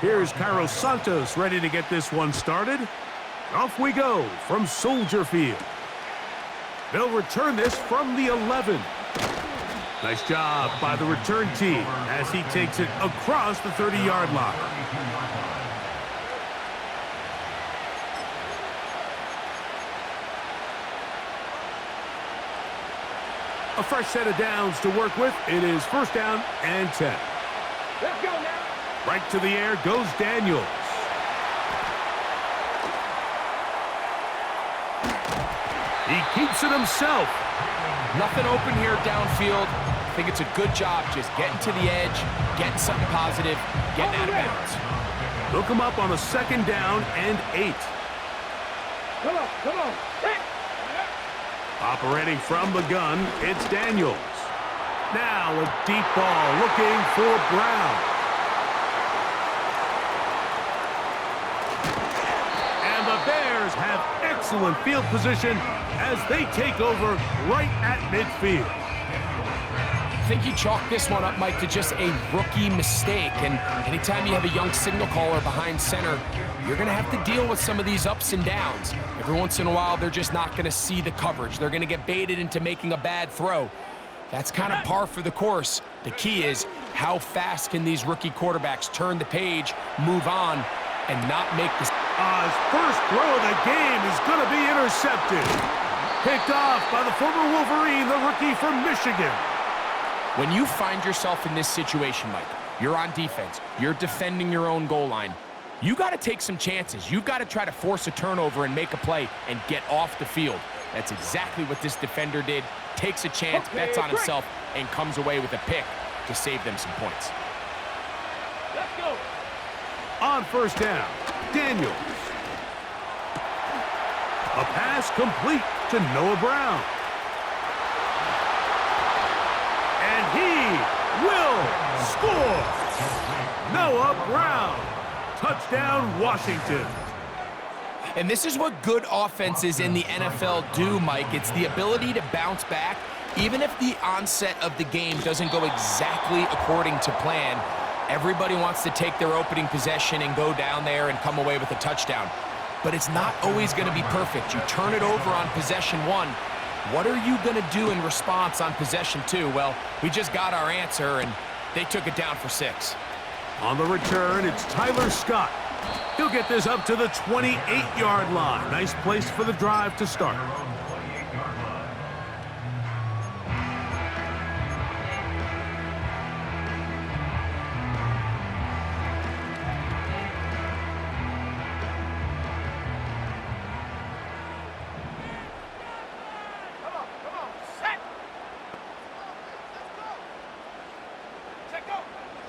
Here's Cairo Santos ready to get this one started. Off we go from Soldier Field. They'll return this from the 11. Nice job by the return team as he takes it across the 30-yard line. A fresh set of downs to work with. It is first down and 10. Let's go now. Right to the air goes Daniels. He keeps it himself. Nothing open here downfield. I think it's a good job just getting to the edge, getting something positive, getting out of bounds. Look him up on a second down and 8. Come on, come on. Operating from the gun, it's Daniels. Now a deep ball looking for Brown. And the Bears have excellent field position as they take over right at midfield. I think you chalk this one up, Mike, to just a rookie mistake. And anytime you have a young signal caller behind center, you're going to have to deal with some of these ups and downs. Every once in a while, they're just not going to see the coverage. They're going to get baited into making a bad throw. That's kind of par for the course. The key is how fast can these rookie quarterbacks turn the page, move on, and not make this. His first throw of the game is going to be intercepted. Picked off by the former Wolverine, the rookie from Michigan. When you find yourself in this situation, Mike, you're on defense, you're defending your own goal line, you got to take some chances. You've got to try to force a turnover and make a play and get off the field. That's exactly what this defender did. Takes a chance, bets on himself, and comes away with a pick to save them some points. Let's go. On first down, Daniels. A pass complete to Noah Brown. And he will score. Noah Brown. Touchdown, Washington. And this is what good offenses in the NFL do, Mike. It's the ability to bounce back, even if the onset of the game doesn't go exactly according to plan. Everybody wants to take their opening possession and go down there and come away with a touchdown. But it's not always going to be perfect. You turn it over on possession 1. What are you going to do in response on possession 2? Well, we just got our answer, and they took it down for 6. On the return, it's Tyler Scott. He'll get this up to the 28-yard line. Nice place for the drive to start.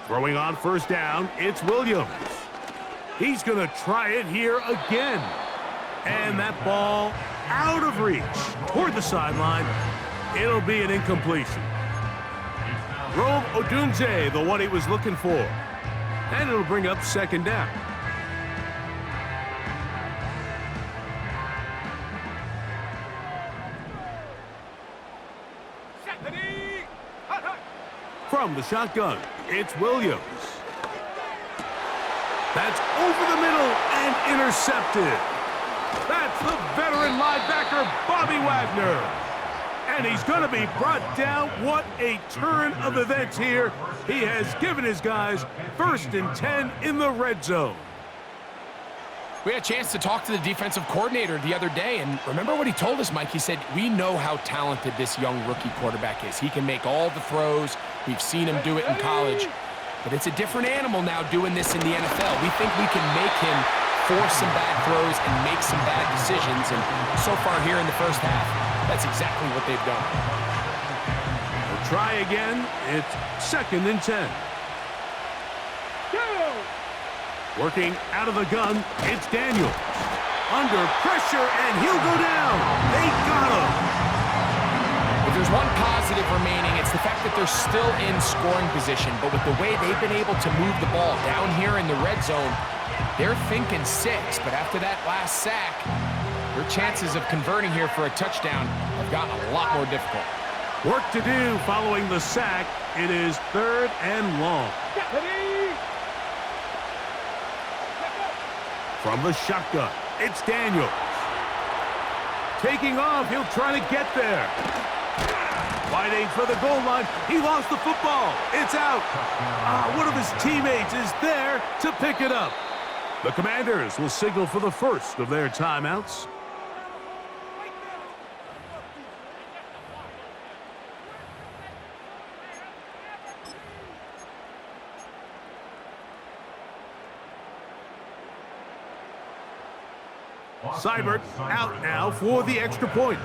Throwing on first down, it's Williams. He's going to try it here again. And that ball out of reach toward the sideline. It'll be an incompletion. Rome Odunze, the one he was looking for. And it'll bring up second down. From the shotgun, it's Williams. That's over the middle and intercepted. That's the veteran linebacker, Bobby Wagner. And he's going to be brought down. What a turn of events here. He has given his guys 1st and 10 in the red zone. We had a chance to talk to the defensive coordinator the other day, and remember what he told us, Mike? He said, we know how talented this young rookie quarterback is. He can make all the throws. We've seen him do it in college. But it's a different animal now doing this in the NFL. We think we can make him force some bad throws and make some bad decisions, and so far here in the first half, that's exactly what they've done. We'll try again. It's 2nd and 10. Working out of the gun, it's Daniels. Under pressure, and he'll go down. They got him. If there's one positive remaining, it's the fact that they're still in scoring position. But with the way they've been able to move the ball down here in the red zone, they're thinking 6. But after that last sack, their chances of converting here for a touchdown have gotten a lot more difficult. Work to do following the sack. It is 3rd and long. From the shotgun, it's Daniels. Taking off, he'll try to get there. Fighting for the goal line. He lost the football. It's out. One of his teammates is there to pick it up. The Commanders will signal for the first of their timeouts. Seibert out now for the extra point.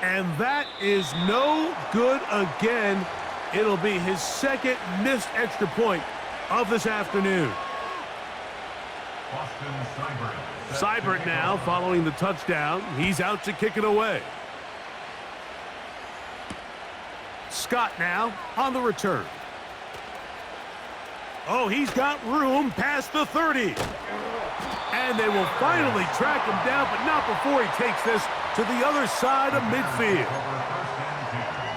And that is no good again. It'll be his 2nd missed extra point of this afternoon. Seibert now following the touchdown. He's out to kick it away. Scott now on the return. Oh, he's got room past the 30. And they will finally track him down, but not before he takes this to the other side of midfield.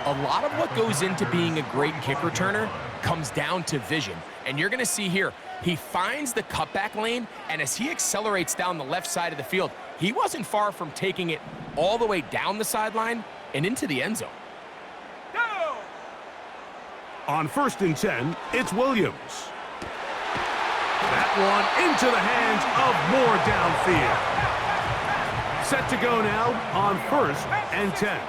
A lot of what goes into being a great kick returner comes down to vision. And you're going to see here, he finds the cutback lane, and as he accelerates down the left side of the field, he wasn't far from taking it all the way down the sideline and into the end zone. Go! On 1st and 10, it's Williams. That one into the hands of Moore downfield. Set to go now on 1st and 10.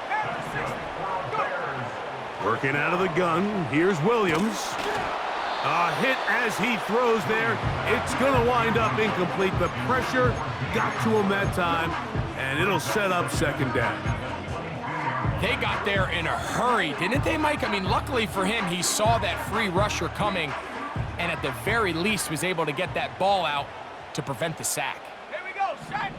Working out of the gun, here's Williams. A hit as he throws there. It's going to wind up incomplete. The pressure got to him that time, and it'll set up 2nd down. They got there in a hurry, didn't they, Mike? I mean, luckily for him, he saw that free rusher coming, and at the very least was able to get that ball out to prevent the sack. Here we go, sack.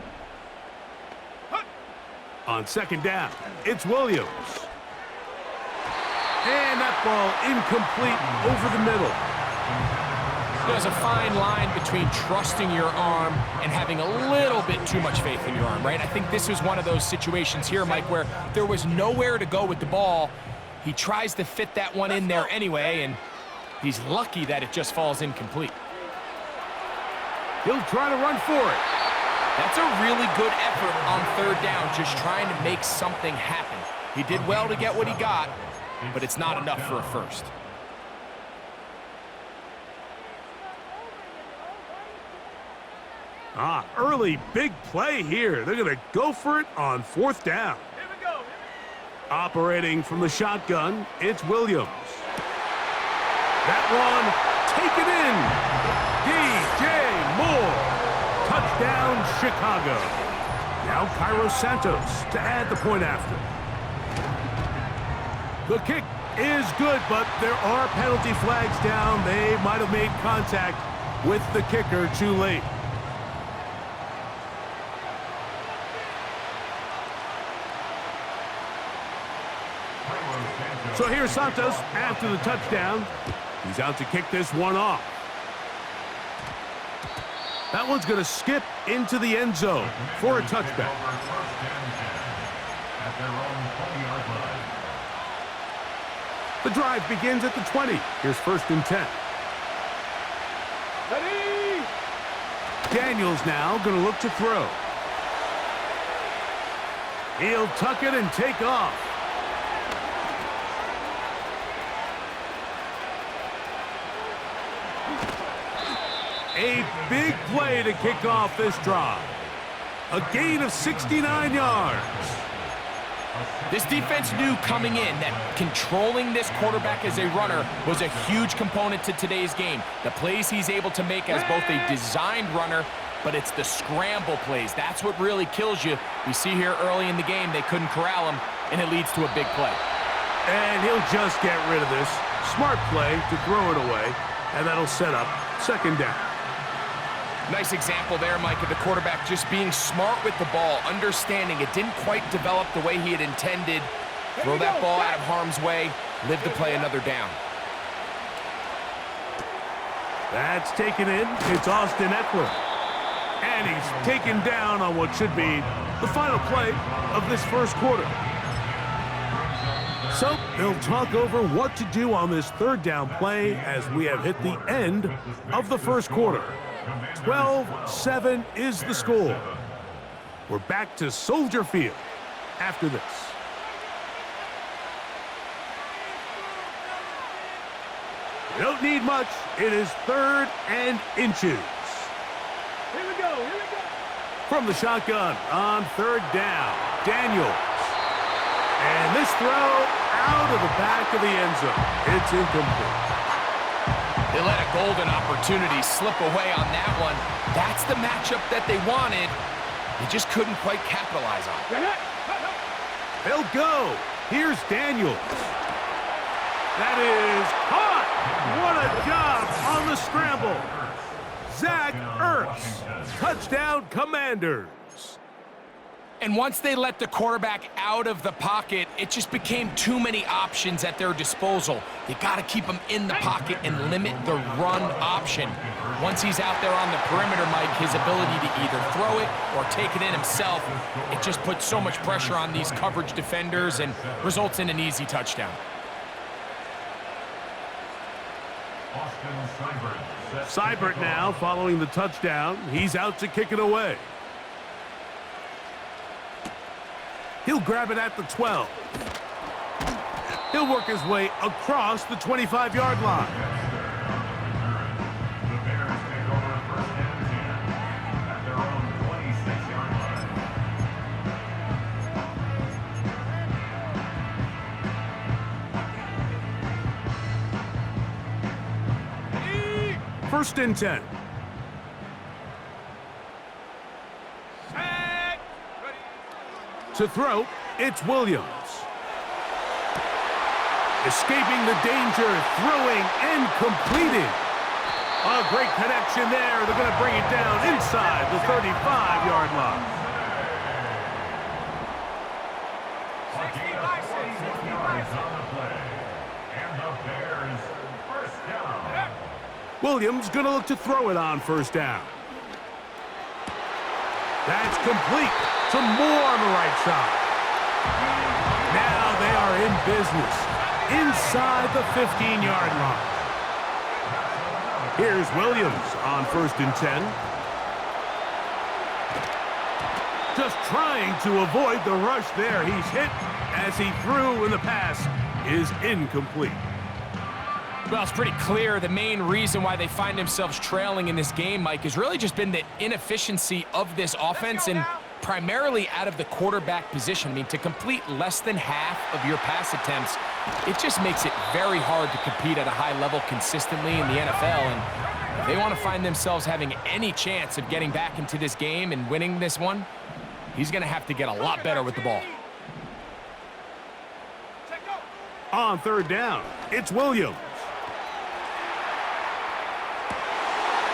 On 2nd down, it's Williams. And that ball incomplete over the middle. There's a fine line between trusting your arm and having a little bit too much faith in your arm, right? I think this was one of those situations here, Mike, where there was nowhere to go with the ball. He tries to fit that one in there anyway, and he's lucky that it just falls incomplete. He'll try to run for it. That's a really good effort on 3rd down, just trying to make something happen. He did well to get what he got, but it's not enough for a first. Early big play here. They're going to go for it on 4th down. Here we go. Operating from the shotgun, it's Williams. That one taken in. DJ Moore. Touchdown, Chicago. Now Cairo Santos to add the point after. The kick is good, but there are penalty flags down. They might have made contact with the kicker too late. So here's Santos after the touchdown. He's out to kick this one off. That one's going to skip into the end zone for a touchback. The drive begins at the 20. Here's 1st and 10. Ready? Daniels now going to look to throw. He'll tuck it and take off. A big play to kick off this drive. A gain of 69 yards. This defense knew coming in that controlling this quarterback as a runner was a huge component to today's game. The plays he's able to make as both a designed runner, but it's the scramble plays. That's what really kills you. You see here early in the game, they couldn't corral him, and it leads to a big play. And he'll just get rid of this. Smart play to throw it away, and that'll set up 2nd down. Nice example there, Mike, of the quarterback just being smart with the ball, understanding it didn't quite develop the way he had intended. Throw that ball out of harm's way, live to play another down. That's taken in. It's Austin Eckler. And he's taken down on what should be the final play of this 1st quarter. So they'll talk over what to do on this third down play as we have hit the end of the first quarter. 12-7 is the score. We're back to Soldier Field after this. You don't need much. It is 3rd and inches. Here we go. Here we go. From the shotgun on 3rd down, Daniels. And this throw out of the back of the end zone. It's incomplete. They let a golden opportunity slip away on that one. That's the matchup that they wanted. They just couldn't quite capitalize on it. They'll go. Here's Daniels. That is caught. What a job on the scramble. Zach Ertz. Touchdown, Commanders. And once they let the quarterback out of the pocket, it just became too many options at their disposal. They got to keep him in the pocket and limit the run option. Once he's out there on the perimeter, Mike, his ability to either throw it or take it in himself, it just puts so much pressure on these coverage defenders and results in an easy touchdown. Seibert now following the touchdown. He's out to kick it away. He'll grab it at the 12. He'll work his way across the 25-yard line. The Bears take over 1st and 10 at their own 26-yard line. 1st and 10. To throw, it's Williams. Escaping the danger, throwing and completing. A great connection there. They're going to bring it down inside the 35-yard line. 60 yards on the play. And the Bears 1st down. Williams going to look to throw it on 1st down. That's complete to Moore on the right side. Now they are in business inside the 15-yard line. Here's Williams on 1st and 10. Just trying to avoid the rush there. He's hit as he threw, and the pass is incomplete. Well, it's pretty clear the main reason why they find themselves trailing in this game, Mike, has really just been the inefficiency of this offense and primarily out of the quarterback position. I mean, to complete less than half of your pass attempts, it just makes it very hard to compete at a high level consistently in the NFL. And if they want to find themselves having any chance of getting back into this game and winning this one, he's going to have to get a lot better with the ball. On 3rd down, it's Williams.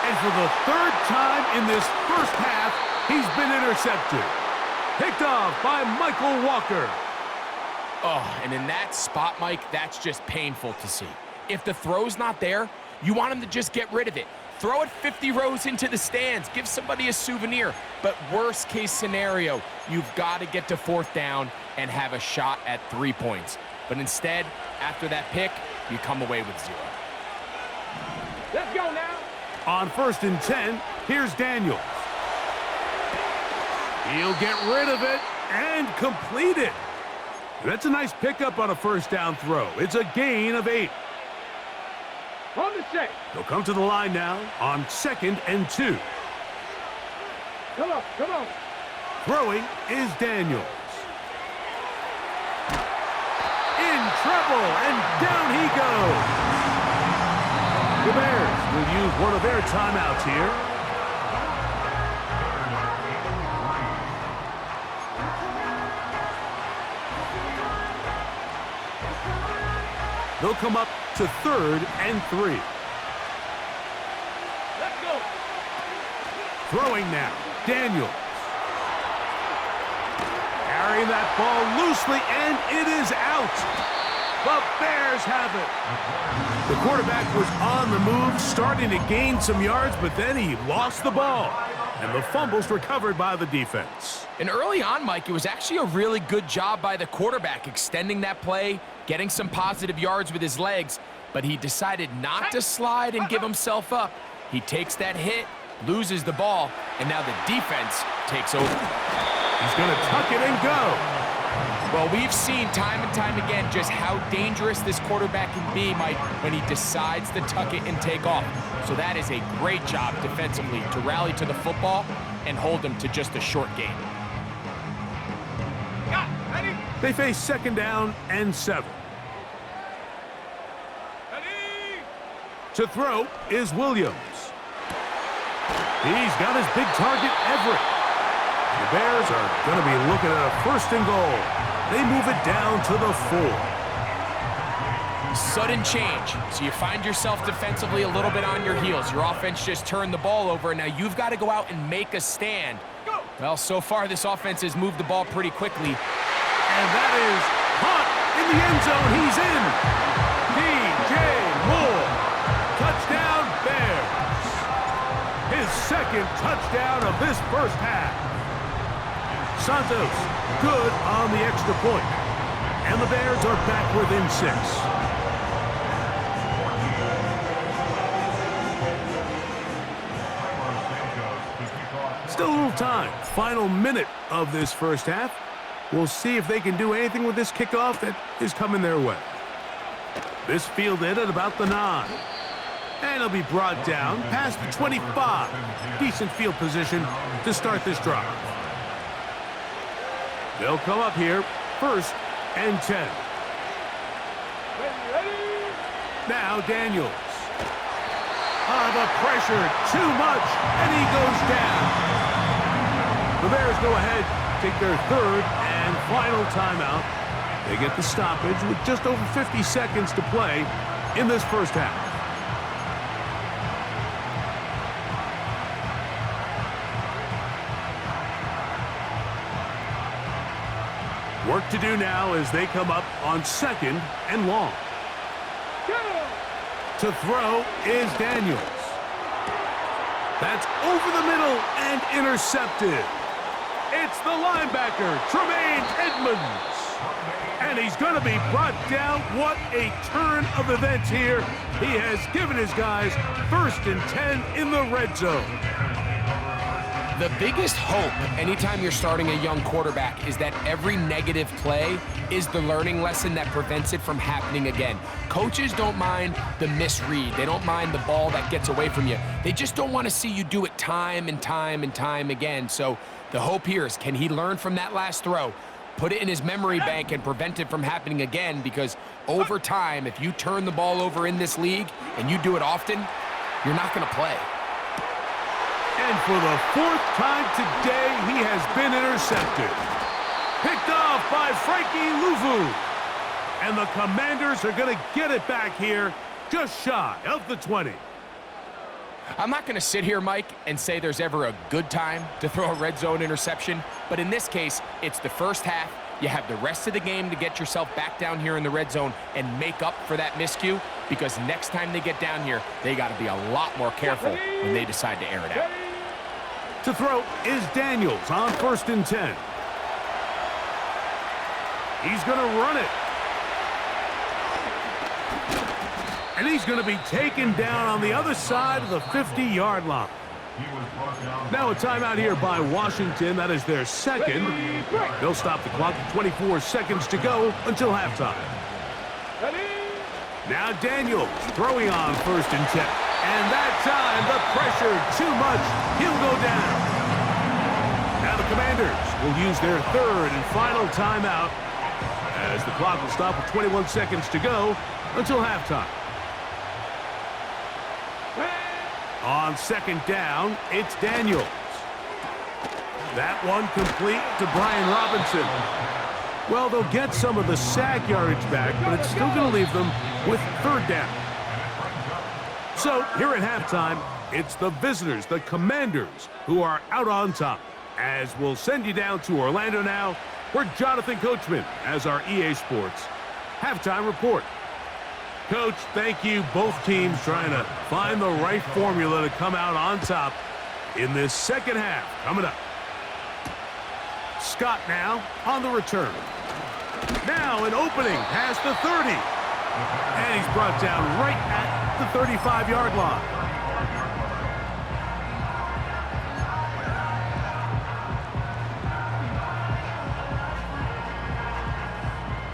And for the 3rd time in this first half, he's been intercepted. Picked off by Michael Walker. Oh, and in that spot, Mike, that's just painful to see. If the throw's not there, you want him to just get rid of it. Throw it 50 rows into the stands. Give somebody a souvenir. But worst case scenario, you've got to get to 4th down and have a shot at 3 points. But instead, after that pick, you come away with 0. Let's go now. On 1st and 10, here's Daniels. He'll get rid of it and complete it. That's a nice pickup on a 1st down throw. It's a gain of 8. On the check. They'll come to the line now on 2nd and 2. Come on, come on. Throwing is Daniels. In trouble, and down he goes. The Bears will use one of their timeouts here. They'll come up to 3rd and 3. Let's go. Throwing now, Daniels. Carrying that ball loosely, and it is out. The Bears have it. The quarterback was on the move, starting to gain some yards, but then he lost the ball. And the fumble's recovered by the defense. And early on, Mike, it was actually a really good job by the quarterback extending that play, getting some positive yards with his legs, but he decided not to slide and give himself up. He takes that hit, loses the ball, and now the defense takes over. He's going to tuck it and go. Well, we've seen time and time again just how dangerous this quarterback can be, Mike, when he decides to tuck it and take off. So that is a great job defensively to rally to the football and hold them to just a short game. They face 2nd down and 7. To throw is Williams. He's got his big target, Everett. The Bears are going to be looking at a 1st and goal. They move it down to the 4. Sudden change. So you find yourself defensively a little bit on your heels. Your offense just turned the ball over, and now you've got to go out and make a stand. Well, so far this offense has moved the ball pretty quickly. And that is caught in the end zone. He's in. DJ Moore. Touchdown, Bears. His 2nd touchdown of this 1st half. Santos, good on the extra point. And the Bears are back within 6. Still a little time. Final minute of this 1st half. We'll see if they can do anything with this kickoff that is coming their way. This fielded at about the 9. And it'll be brought down past the 25. Decent field position to start this drive. They'll come up here, 1st and 10. Now Daniels. The pressure, too much, and he goes down. The Bears go ahead, take their 3rd and final timeout. They get the stoppage with just over 50 seconds to play in this 1st half. Work to do now as they come up on 2nd and long. To throw is Daniels. That's over the middle and intercepted. It's the linebacker, Tremaine Edmonds. And he's going to be brought down. What a turn of events here. He has given his guys 1st and 10 in the red zone. The biggest hope anytime you're starting a young quarterback is that every negative play is the learning lesson that prevents it from happening again. Coaches don't mind the misread. They don't mind the ball that gets away from you. They just don't want to see you do it time and time and time again. So the hope here is, can he learn from that last throw, put it in his memory bank and prevent it from happening again? Because over time, if you turn the ball over in this league and you do it often, you're not going to play. And for the 4th time today, he has been intercepted. Picked off by Frankie Luvu. And the Commanders are going to get it back here just shy of the 20. I'm not going to sit here, Mike, and say there's ever a good time to throw a red zone interception. But in this case, it's the 1st half. You have the rest of the game to get yourself back down here in the red zone and make up for that miscue, because next time they get down here, they got to be a lot more careful when they decide to air it out. To throw is Daniels on 1st and 10. He's going to run it. And he's going to be taken down on the other side of the 50-yard line. Now a timeout here by Washington. That is their 2nd. They'll stop the clock with 24 seconds to go until halftime. Now Daniels throwing on 1st and 10. And that time, the pressure, too much. He'll go down. Now the Commanders will use their 3rd and final timeout as the clock will stop with 21 seconds to go until halftime. On 2nd down, it's Daniels. That one complete to Brian Robinson. Well, they'll get some of the sack yardage back, but it's still going to leave them with 3rd down. So here at halftime, it's the visitors, the Commanders, who are out on top. As we'll send you down to Orlando now, where Jonathan Coachman has our EA Sports halftime report. Coach, thank you. Both teams trying to find the right formula to come out on top. in this second half coming up. Scott now on the return. Now an opening past the 30. And he's brought down right at the 35-yard line.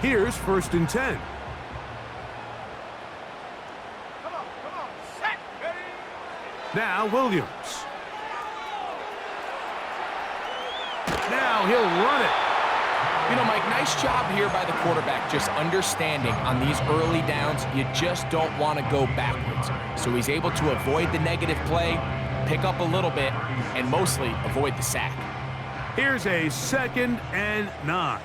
Here's 1st and 10. Come on, set, ready. Now Williams. Now he'll run it. You know, Mike, nice job here by the quarterback, just understanding on these early downs, you just don't want to go backwards. So he's able to avoid the negative play, pick up a little bit, and mostly avoid the sack. Here's a 2nd and 9.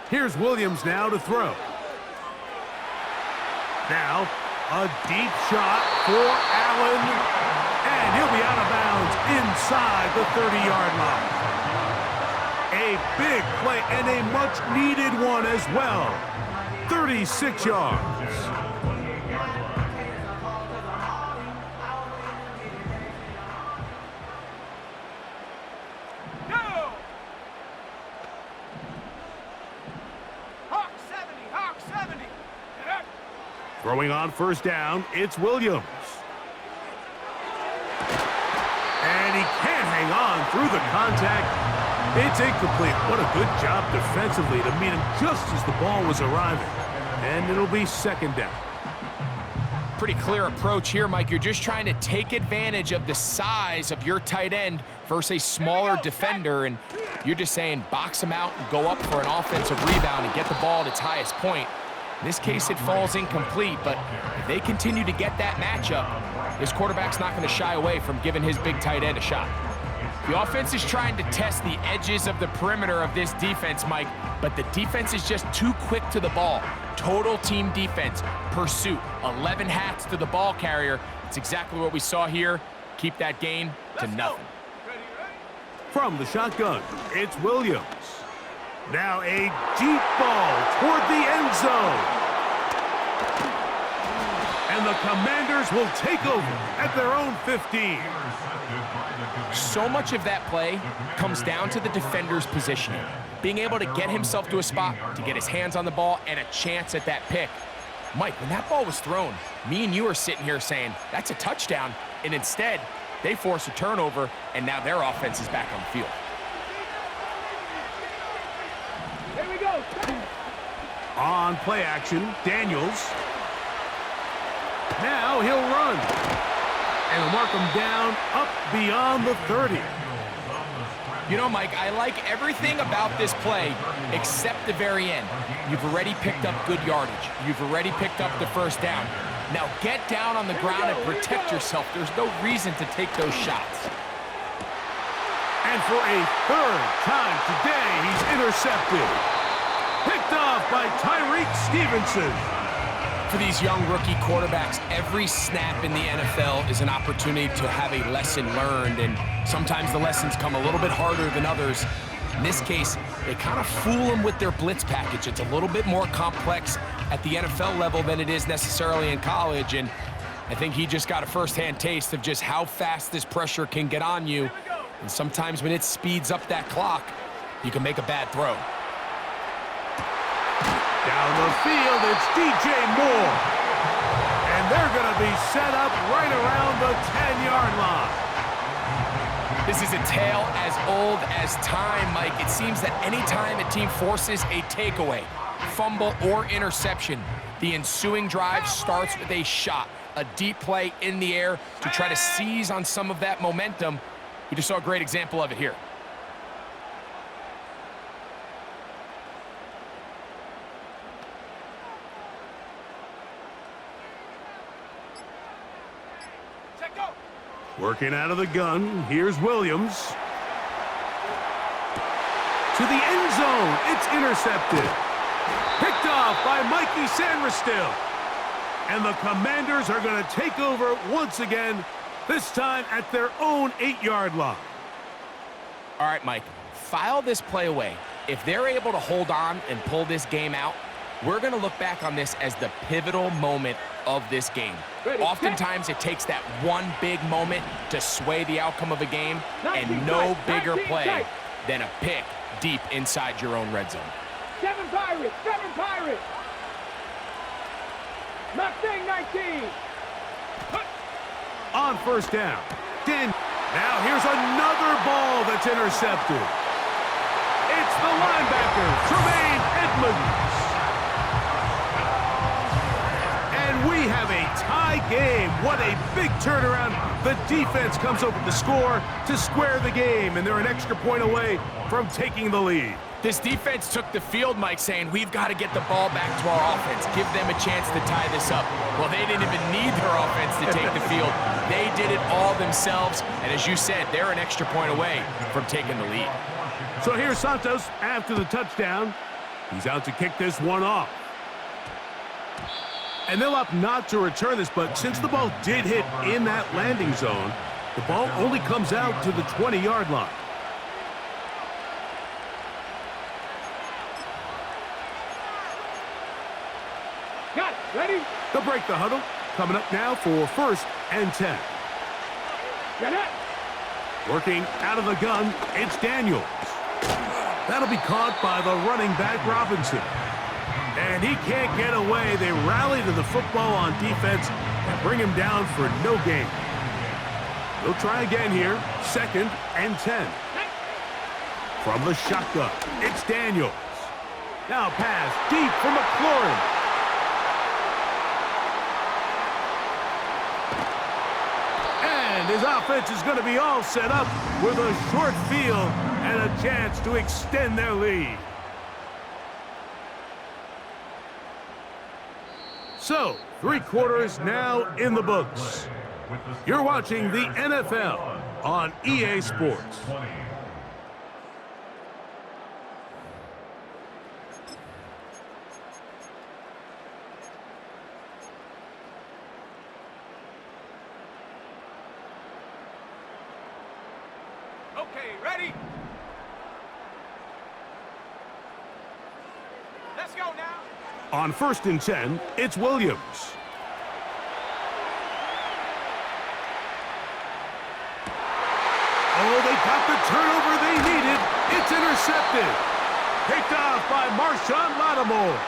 Here's Williams now to throw. Now, a deep shot for Allen. And he'll be out of bounds inside the 30-yard line. A big play and a much-needed one as well. 36 yards. Hawk 70. Throwing on 1st down, it's Williams. And he can't hang on through the contact. It's incomplete. What a good job defensively to meet him just as the ball was arriving. And it'll be 2nd down. Pretty clear approach here, Mike. You're just trying to take advantage of the size of your tight end versus a smaller defender, and you're just saying box him out and go up for an offensive rebound and get the ball at its highest point. In this case, it falls incomplete, but if they continue to get that matchup, this quarterback's not going to shy away from giving his big tight end a shot. The offense is trying to test the edges of the perimeter of this defense, Mike, but the defense is just too quick to the ball. Total team defense, pursuit, 11 hats to the ball carrier. It's exactly what we saw here. Keep that gain to nothing. From the shotgun, it's Williams. Now a deep ball toward the end zone. And the Commanders will take over at their own 15. So much of that play comes down to the defender's positioning. Being able to get himself to a spot, to get his hands on the ball, and a chance at that pick. Mike, when that ball was thrown, me and you are sitting here saying, that's a touchdown. And instead, they force a turnover, and now their offense is back on the field. Here we go. On play action, Daniels. Now he'll run. And mark him down up beyond the 30. You know, Mike, I like everything about this play except the very end. You've already picked up good yardage. You've already picked up the 1st down. Now get down on the ground and protect yourself. There's no reason to take those shots. And for a 3rd time today, he's intercepted. Picked off by Tyreek Stevenson. For these young rookie quarterbacks, every snap in the NFL is an opportunity to have a lesson learned, and sometimes the lessons come a little bit harder than others. In this case, they kind of fool them with their blitz package. It's a little bit more complex at the NFL level than it is necessarily in college, and I think he just got a first-hand taste of just how fast this pressure can get on you, and sometimes when it speeds up that clock, you can make a bad throw. Down the field, it's DJ Moore. And they're going to be set up right around the 10-yard line. This is a tale as old as time, Mike. It seems that any time a team forces a takeaway, fumble, or interception, the ensuing drive starts with a shot, a deep play in the air to try to seize on some of that momentum. We just saw a great example of it here. Working out of the gun, here's Williams. To the end zone, it's intercepted. Picked off by Mikey Sanderstill. And the Commanders are going to take over once again, this time at their own 8-yard line. All right, Mike, file this play away. If they're able to hold on and pull this game out, We're going to look back on this as the pivotal moment of this game. Oftentimes, it takes that one big moment to sway the outcome of a game, and no bigger play than a pick deep inside your own red zone. 7 Pirates, 7 Pirates. Mustang 19. On first down, now here's another ball that's intercepted. It's the linebacker, Tremaine Edmonds. And we have a tie game. What a big turnaround. The defense comes up with the score to square the game, and they're an extra point away from taking the lead. This defense took the field, Mike, saying, we've got to get the ball back to our offense, give them a chance to tie this up. Well, they didn't even need their offense to take the field. They did it all themselves, and as you said, they're an extra point away from taking the lead. So here's Santos after the touchdown. He's out to kick this one off. And they'll opt not to return this, but since the ball did hit in that landing zone, the ball only comes out to the 20-yard line. Got it. Ready? They'll break the huddle. Coming up now for first and 10. Get it. Working out of the gun, it's Daniels. That'll be caught by the running back, Robinson. And he can't get away. They rally to the football on defense and bring him down for no gain. They'll try again here, second and 10. From the shotgun, it's Daniels. Now pass deep for McLaurin. And his offense is going to be all set up with a short field and a chance to extend their lead. So, 3 quarters now in the books. You're watching the NFL on EA Sports. Okay, ready? Let's go now. On first and 10, it's Williams. Oh, they got the turnover they needed. It's intercepted. Picked off by Marshawn Lattimore.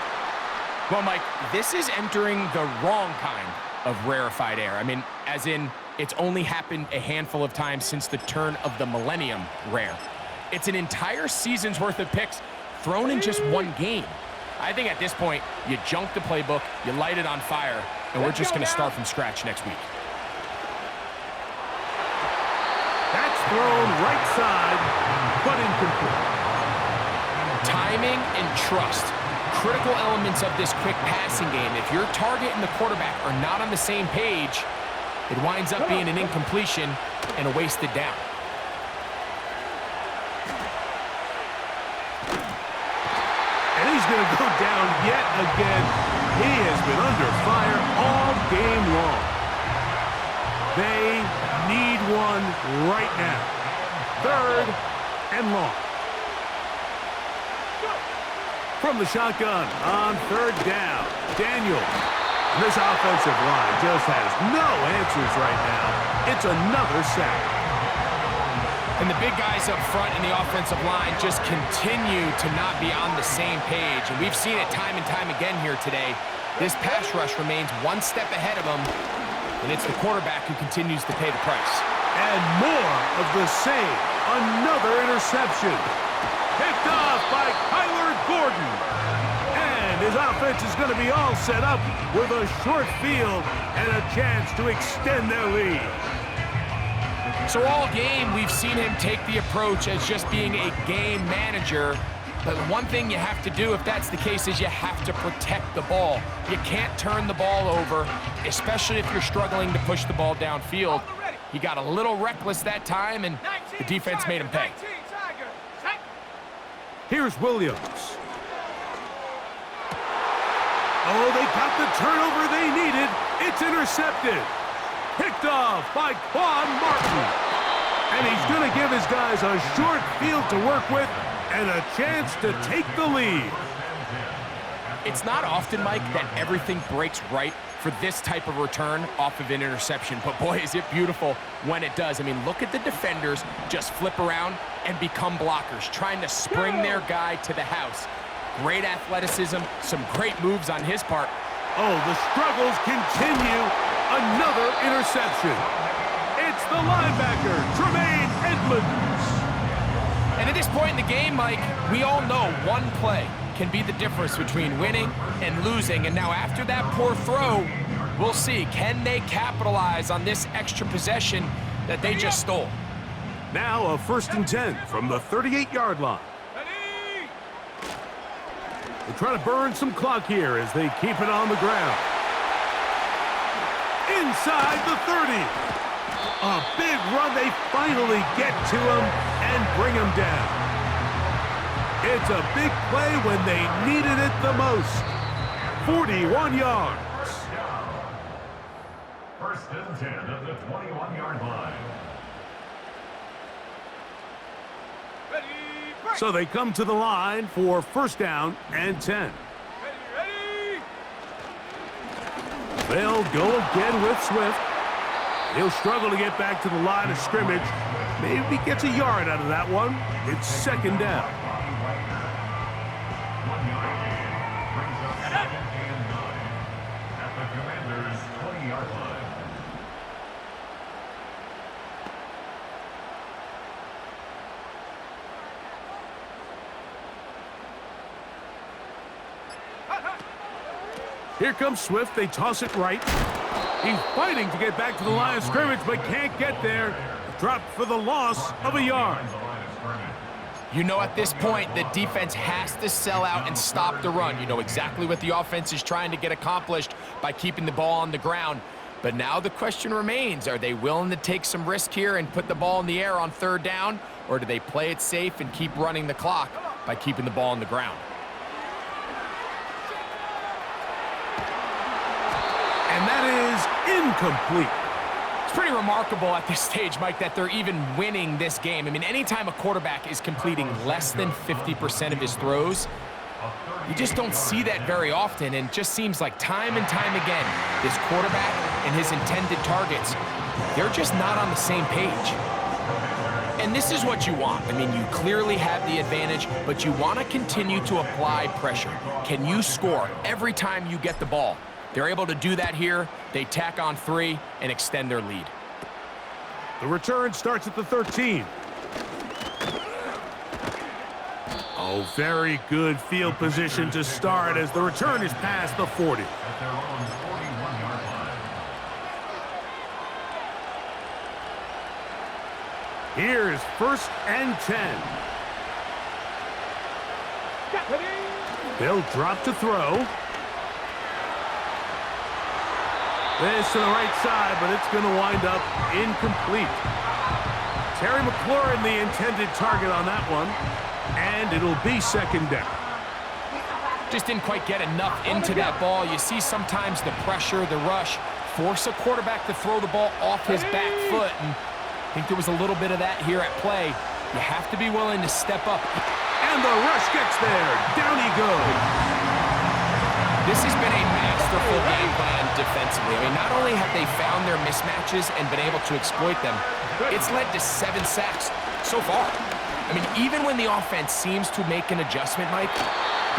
Well, Mike, this is entering the wrong kind of rarefied air. I mean, as in, it's only happened a handful of times since the turn of the millennium rare. It's an entire season's worth of picks thrown in just one game. I think at this point, you junk the playbook, you light it on fire, and we're just going to start from scratch next week. That's thrown right side, but incomplete. Timing and trust, critical elements of this quick passing game. If your target and the quarterback are not on the same page, it winds up being an incompletion and a wasted down. And he's going to go down yet again. He has been under fire all game long. They need one right now. Third and long. From the shotgun on third down, Daniels. This offensive line just has no answers right now. It's another sack. And the big guys up front in the offensive line just continue to not be on the same page. And we've seen it time and time again here today. This pass rush remains one step ahead of them, and it's the quarterback who continues to pay the price. And more of the same. Another interception. Picked off by Kyler Gordon. And his offense is going to be all set up with a short field and a chance to extend their lead. So all game, we've seen him take the approach as just being a game manager. But one thing you have to do, if that's the case, is you have to protect the ball. You can't turn the ball over, especially if you're struggling to push the ball downfield. He got a little reckless that time, and the defense made him pay. Here's Williams. Oh, they got the turnover they needed. It's intercepted. Picked off by Quan Martin. And he's going to give his guys a short field to work with and a chance to take the lead. It's not often, Mike, that everything breaks right for this type of return off of an interception. But boy, is it beautiful when it does. I mean, look at the defenders just flip around and become blockers, trying to spring their guy to the house. Great athleticism, some great moves on his part. Oh, the struggles continue. Another interception. It's the linebacker, Tremaine Edmonds. And at this point in the game, Mike, we all know one play can be the difference between winning and losing. And now after that poor throw, we'll see, can they capitalize on this extra possession that they just stole? Now a 1st and 10 from the 38-yard line. Ready? They're trying to burn some clock here as they keep it on the ground. Inside the 30. A big run. They finally get to him and bring him down. It's a big play when they needed it the most. 41 yards. First and 10 at the 21-yard line. Ready? Break. So they come to the line for 1st down and 10. Ready, ready? They'll go again with Swift. He'll struggle to get back to the line of scrimmage. Maybe gets a yard out of that one. It's 2nd down. 1 yard gain brings up 2nd and 9 at the Commanders' 20-yard line. Here comes Swift. They toss it right. He's fighting to get back to the line of scrimmage, but can't get there. Dropped for the loss of a yard. You know, at this point, the defense has to sell out and stop the run. You know exactly what the offense is trying to get accomplished by keeping the ball on the ground. But now the question remains, are they willing to take some risk here and put the ball in the air on 3rd down? Or do they play it safe and keep running the clock by keeping the ball on the ground? And that is incomplete. It's pretty remarkable at this stage, Mike, that they're even winning this game. I mean, anytime a quarterback is completing less than 50% of his throws, you just don't see that very often, and it just seems like time and time again, this quarterback and his intended targets, they're just not on the same page. And this is what you want. I mean, you clearly have the advantage, but you want to continue to apply pressure. Can you score every time you get the ball? They're able to do that here. They tack on 3 and extend their lead. The return starts at the 13. Oh, very good field position to start as the return is past the 40. At their own 41-yard line. Here's 1st and 10. Ready? They'll drop to throw. This to the right side, but it's going to wind up incomplete. Terry McLaurin, the intended target on that one, and it'll be 2nd down. Just didn't quite get enough into that ball. You see sometimes the pressure, the rush, force a quarterback to throw the ball off his back foot, and I think there was a little bit of that here at play. You have to be willing to step up. And the rush gets there. Down he goes. This has been a masterful game plan defensively. I mean, not only have they found their mismatches and been able to exploit them, it's led to 7 sacks so far. I mean, even when the offense seems to make an adjustment, Mike,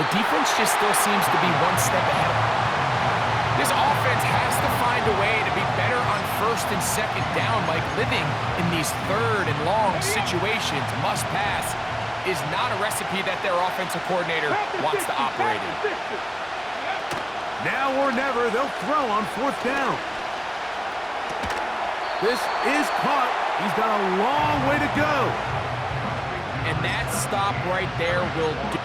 the defense just still seems to be one step ahead of them. This offense has to find a way to be better on 1st and 2nd down, Mike. Living in these 3rd and long situations, must pass, is not a recipe that their offensive coordinator wants to operate in. Now or never, they'll throw on 4th down. This is caught. He's got a long way to go. And that stop right there will do.